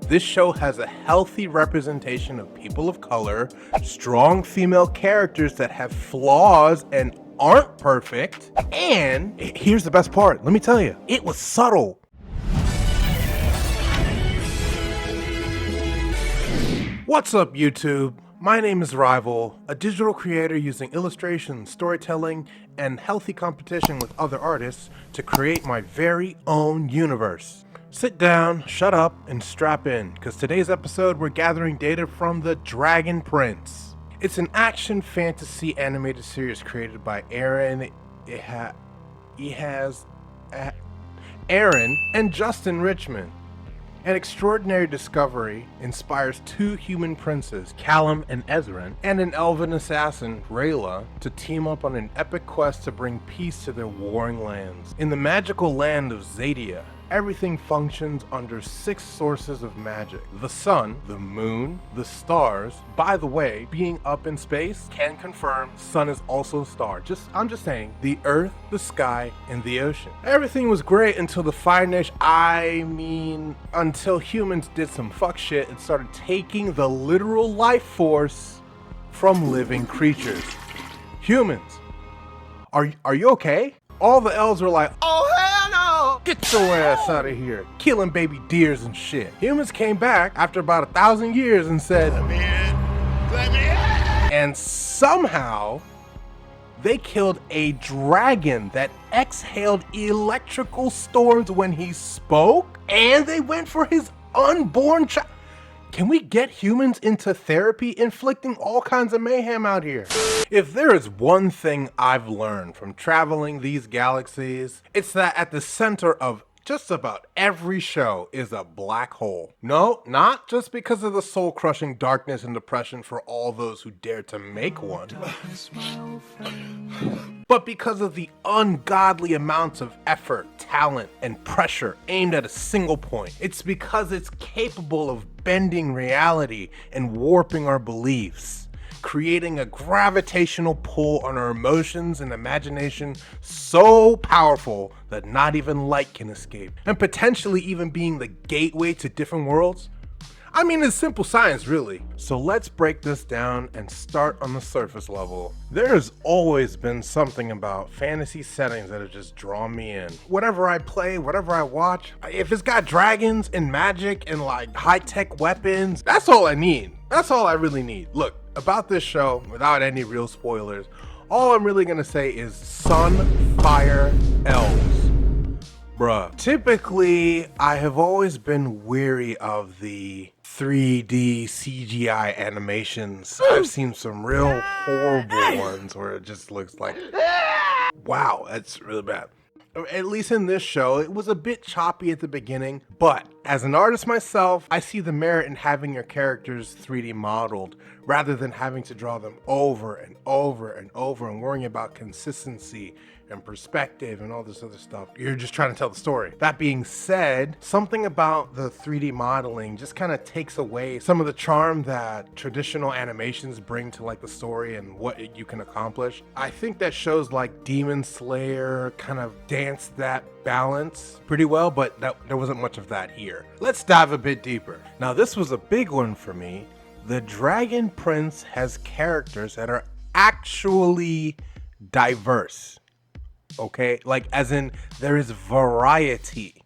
This show has a healthy representation of people of color, strong female characters that have flaws and aren't perfect, and here's the best part, let me tell you, it was subtle. What's up, YouTube? My name is Rival, a digital creator using illustration, storytelling, and healthy competition with other artists to create my very own universe. Sit down, shut up, and strap in, because today's episode we're gathering data from The Dragon Prince. It's an action fantasy animated series created by Aaron and Justin Richmond. An extraordinary discovery inspires two human princes, Callum and Ezran, and an elven assassin, Rayla, to team up on an epic quest to bring peace to their warring lands. In the magical land of Zadia, everything functions under 6 sources of magic. The sun, the moon, the stars. By the way, being up in space can confirm sun is also a star. I'm just saying, the earth, the sky, and the ocean. Everything was great until the Fire Nation, until humans did some fuck shit and started taking the literal life force from living creatures. Humans, are you okay? All the elves were like, oh hell no! Get your ass out of here, killing baby deers and shit. Humans came back after about 1,000 years and said, let me in. And somehow they killed a dragon that exhaled electrical storms when he spoke, and they went for his unborn child. Can we get humans into therapy inflicting all kinds of mayhem out here? If there is one thing I've learned from traveling these galaxies, it's that at the center of just about every show is a black hole. No, not just because of the soul-crushing darkness and depression for all those who dare to make one, but because of the ungodly amounts of effort, talent, and pressure aimed at a single point. It's because it's capable of bending reality and warping our beliefs, creating a gravitational pull on our emotions and imagination so powerful that not even light can escape, and potentially even being the gateway to different worlds. I mean, it's simple science, really. So let's break this down and start on the surface level. There's always been something about fantasy settings that have just drawn me in. Whatever I play, whatever I watch, if it's got dragons and magic and like high-tech weapons, that's all I need. That's all I really need. Look, about this show, without any real spoilers, all I'm really gonna say is sun, fire, elves. Bruh. Typically, I have always been weary of the 3D CGI animations. I've seen some real horrible ones where it just looks like, wow, that's really bad. At least in this show, it was a bit choppy at the beginning, but as an artist myself, I see the merit in having your characters 3D modeled rather than having to draw them over and over and over and worrying about consistency and perspective and all this other stuff. You're just trying to tell the story. That being said, something about the 3D modeling just kind of takes away some of the charm that traditional animations bring to like the story and what you can accomplish. I think that shows like Demon Slayer kind of danced that balance pretty well, but there wasn't much of that here. Let's dive a bit deeper. Now, this was a big one for me. The Dragon Prince has characters that are actually diverse. Okay, like as in there is variety.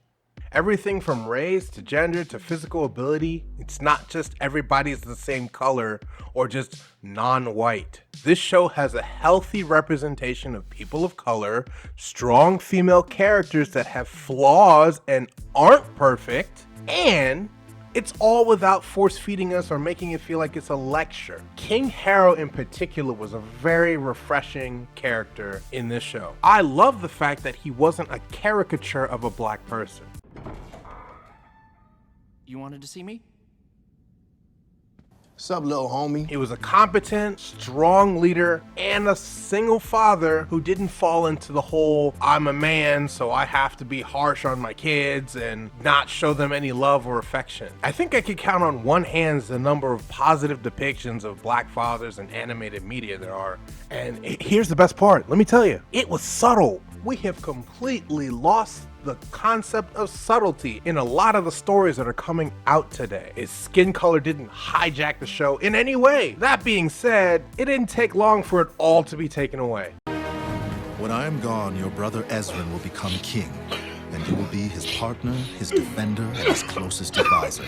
Everything from race to gender to physical ability. It's not just everybody's the same color or just non-white. This show has a healthy representation of people of color, strong female characters that have flaws and aren't perfect, and it's all without force-feeding us or making it feel like it's a lecture. King Harrow in particular was a very refreshing character in this show. I love the fact that he wasn't a caricature of a black person. You wanted to see me? What's up, little homie? He was a competent, strong leader and a single father who didn't fall into the whole, I'm a man, so I have to be harsh on my kids and not show them any love or affection. I think I could count on one hand the number of positive depictions of black fathers in animated media there are. And here's the best part, let me tell you, it was subtle. we have completely lost the concept of subtlety in a lot of the stories that are coming out today. Its skin color didn't hijack the show in any way. That being said, it didn't take long for it all to be taken away. When I am gone, your brother Ezrin will become king, and you will be his partner, his defender, and his closest advisor.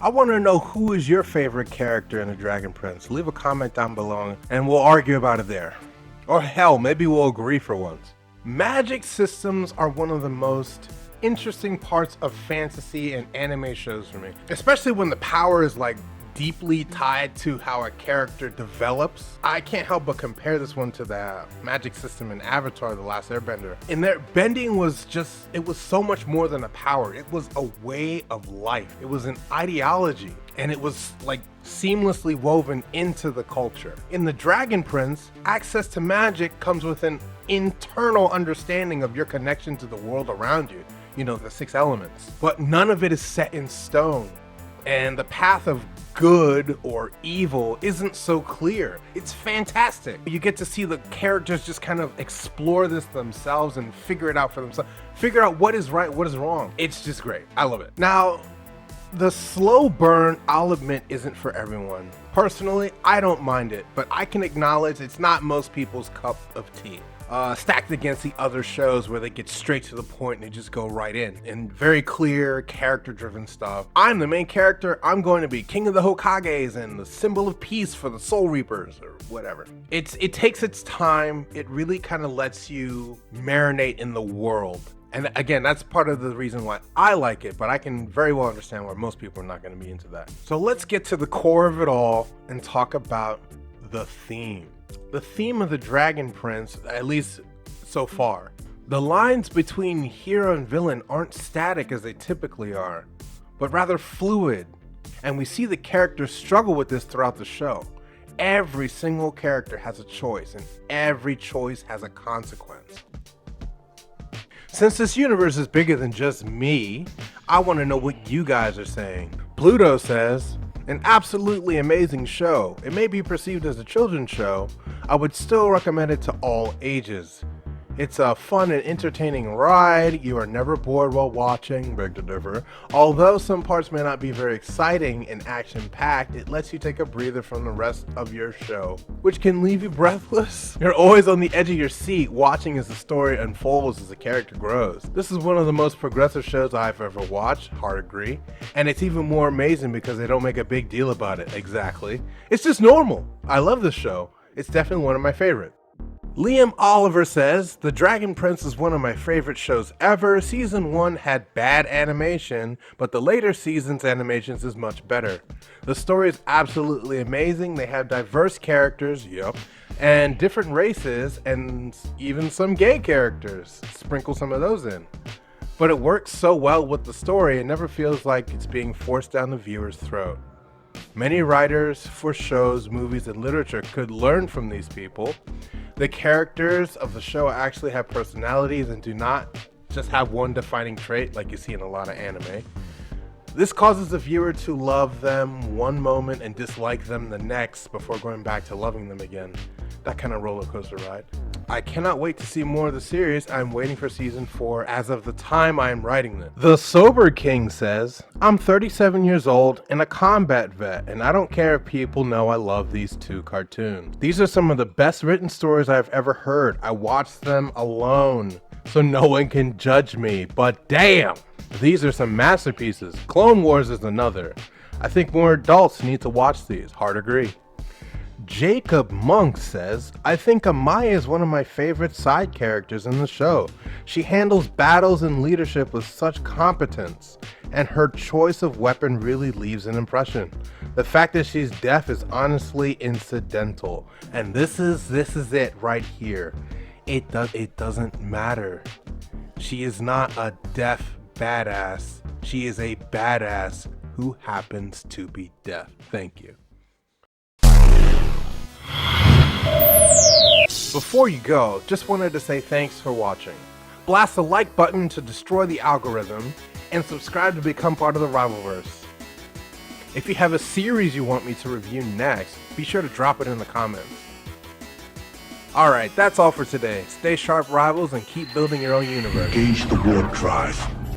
I want to know who is your favorite character in The Dragon Prince. Leave a comment down below and we'll argue about it there. Or hell, maybe we'll agree for once. Magic systems are one of the most interesting parts of fantasy and anime shows for me. Especially when the power is like deeply tied to how a character develops. I can't help but compare this one to the magic system in Avatar: The Last Airbender. In there, bending was just, it was so much more than a power. It was a way of life. It was an ideology, and it was like seamlessly woven into the culture. In The Dragon Prince, access to magic comes with an internal understanding of your connection to the world around you. You know, the 6 elements. But none of it is set in stone. And the path of good or evil isn't so clear. It's fantastic. You get to see the characters just kind of explore this themselves and figure it out for themselves. Figure out what is right, what is wrong. It's just great. I love it. Now, the slow burn, I'll admit, isn't for everyone. Personally, I don't mind it, but I can acknowledge it's not most people's cup of tea. Stacked against the other shows where they get straight to the point and they just go right in. And very clear, character-driven stuff. I'm the main character, I'm going to be King of the Hokages and the symbol of peace for the Soul Reapers, or whatever. It takes its time, it really kind of lets you marinate in the world. And again, that's part of the reason why I like it, but I can very well understand why most people are not going to be into that. So let's get to the core of it all and talk about the theme. The theme of The Dragon Prince, at least so far. The lines between hero and villain aren't static as they typically are, but rather fluid. And we see the characters struggle with this throughout the show. Every single character has a choice, and every choice has a consequence. Since this universe is bigger than just me, I want to know what you guys are saying. Pluto says, an absolutely amazing show. It may be perceived as a children's show. I would still recommend it to all ages. It's a fun and entertaining ride. You are never bored while watching, beg to differ. Although some parts may not be very exciting and action-packed, it lets you take a breather from the rest of your show, which can leave you breathless. You're always on the edge of your seat watching as the story unfolds as the character grows. This is one of the most progressive shows I've ever watched, hard agree. And it's even more amazing because they don't make a big deal about it, exactly. It's just normal. I love this show. It's definitely one of my favorites. Liam Oliver says, The Dragon Prince is one of my favorite shows ever. Season 1 had bad animation, but the later seasons' animations is much better. The story is absolutely amazing. They have diverse characters, and different races, and even some gay characters. Sprinkle some of those in. But it works so well with the story, it never feels like it's being forced down the viewer's throat. Many writers for shows, movies, and literature could learn from these people. The characters of the show actually have personalities and do not just have one defining trait like you see in a lot of anime. This causes the viewer to love them one moment and dislike them the next before going back to loving them again. That kind of roller coaster ride. I cannot wait to see more of the series. I'm waiting for season 4 as of the time I am writing this. The Sober King says, I'm 37 years old and a combat vet, and I don't care if people know I love these 2 cartoons. These are some of the best written stories I've ever heard. I watched them alone, so no one can judge me, but damn! These are some masterpieces. Clone Wars is another. I think more adults need to watch these. Hard agree. Jacob Monk says, I think Amaya is one of my favorite side characters in the show. She handles battles and leadership with such competence, and her choice of weapon really leaves an impression. The fact that she's deaf is honestly incidental, and this is it right here. It doesn't matter. She is not a deaf badass. She is a badass who happens to be deaf. Thank you. Before you go, just wanted to say thanks for watching. Blast the like button to destroy the algorithm, and subscribe to become part of the Rivalverse. If you have a series you want me to review next, be sure to drop it in the comments. Alright, that's all for today. Stay sharp, rivals, and keep building your own universe. Engage the warp drive.